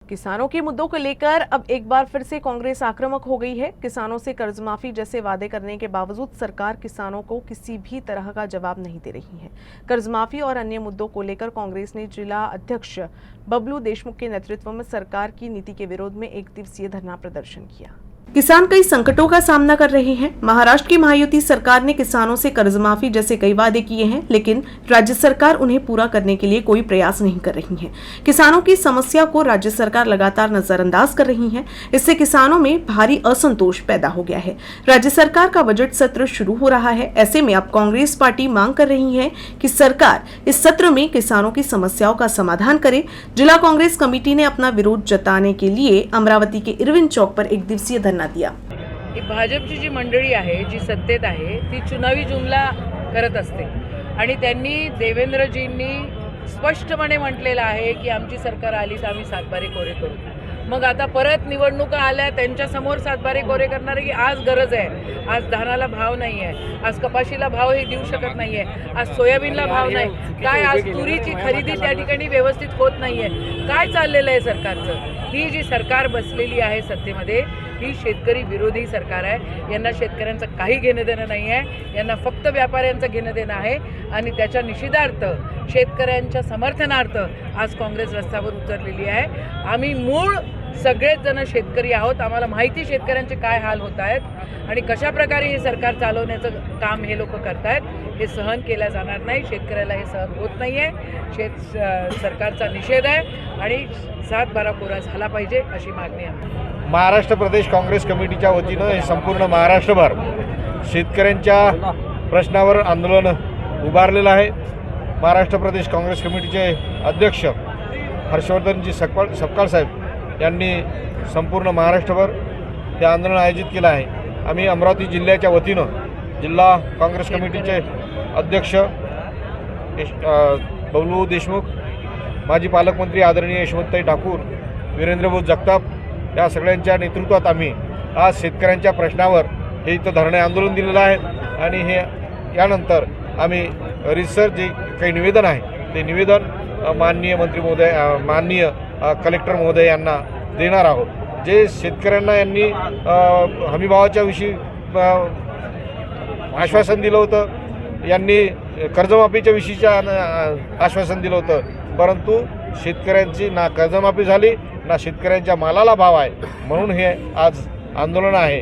किसानों के मुद्दों को लेकर अब एक बार फिर से कांग्रेस आक्रामक हो गई है। किसानों से कर्ज माफी जैसे वादे करने के बावजूद सरकार किसानों को किसी भी तरह का जवाब नहीं दे रही है। कर्ज माफी और अन्य मुद्दों को लेकर कांग्रेस ने जिला अध्यक्ष बबलू देशमुख के नेतृत्व में सरकार की नीति के विरोध में एक दिवसीय धरना प्रदर्शन किया। किसान कई संकटों का सामना कर रहे हैं। महाराष्ट्र की महायुति सरकार ने किसानों से कर्ज माफी जैसे कई वादे किए हैं, लेकिन राज्य सरकार उन्हें पूरा करने के लिए कोई प्रयास नहीं कर रही है। किसानों की समस्या को राज्य सरकार लगातार नजरअंदाज कर रही है। इससे किसानों में भारी असंतोष पैदा हो गया है। राज्य सरकार का बजट सत्र शुरू हो रहा है। ऐसे में अब कांग्रेस पार्टी मांग कर रही है कि सरकार इस सत्र में किसानों की समस्याओं का समाधान करे। जिला कांग्रेस कमेटी ने अपना विरोध जताने के लिए अमरावती के इरविन चौक पर एक दिवसीय धरना दिया। भाजपची जी मंडळी आहे, जी सत्तेत आहे, ती चुनावी जुमला करत असते आणि त्यांनी देवेंद्रजींनी स्पष्टपणे म्हटलेलं आहे की आमची सरकार आली तर आम्ही सातबारे कोरे करू। मग आता परत निवडणुका आल्या, त्यांच्या समोर सातबारे कोरे करणारे की आज गरज आहे, आज धानाला भाव नाही आहे, आज कपाशीला भाव हे देऊ शकत नाही आहे, आज सोयाबीनला भाव नाही, काय आज तुरीची खरेदी त्या ठिकाणी व्यवस्थित होत नाही आहे, काय चाललेलं आहे सरकारचं। ही जी सरकार बसलेली आहे सत्तेमध्ये, ही शेतकरी विरोधी सरकार आहे। यांना शेतकऱ्यांचं काही घेणं देणं नाही आहे, यांना फक्त व्यापाऱ्यांचं घेणं देणं आहे आणि त्याच्या निषेधार्थ, शेतकऱ्यांच्या समर्थनार्थ आज काँग्रेस रस्त्यावर उतरलेली आहे। आम्ही मूळ सगळेच जण शेतकरी आहोत। आम्हाला माहिती शेतकऱ्यांचे काय हाल होत आहेत आणि कशा प्रकारे हे सरकार चालवण्याचं काम हे लोक करतायत, हे सहन केलं जाणार नाही। शेतकऱ्याला हे सहन होत नाही आहे। सरकारचा निषेध आहे आणि 7-12 कोरा झाला पाहिजे अशी मागणी आहे। महाराष्ट्र प्रदेश काँग्रेस कमिटीच्या वतीनं हे संपूर्ण महाराष्ट्रभर शेतकऱ्यांच्या प्रश्नावर आंदोलन उभारलेलं आहे। महाराष्ट्र प्रदेश काँग्रेस कमिटीचे अध्यक्ष हर्षवर्धनजी सपकाळ साहेब यांनी संपूर्ण महाराष्ट्रभर हे आंदोलन आयोजित केलं आहे। आम्ही अमरावती जिल्ह्याच्या वतीनं जिल्हा काँग्रेस कमिटीचे अध्यक्ष बबलू देशमुख, माजी पालकमंत्री आदरणीय यशवंतताई ठाकूर, वीरेंद्रभाऊ जगताप या सगळ्यांच्या नेतृत्वात आम्ही आज शेतकऱ्यांच्या प्रश्नावर हे इथं धरणे आंदोलन दिलेलं आहे आणि हे यानंतर आम्ही रिसर जे काही निवेदन आहे ते निवेदन माननीय मंत्री महोदय, माननीय कलेक्टर महोदय यांना देणार आहोत। जे शेतकऱ्यांना यांनी हमीभावाच्या विषयी आश्वासन दिलं होतं, यांनी कर्जमाफीच्या विषयीच्या आश्वासन दिलं होतं, परंतु शेतकऱ्यांची ना कर्जमाफी झाली ना शेतकऱ्यांच्या मालाला भाव आहे, म्हणून हे आज आंदोलन आहे।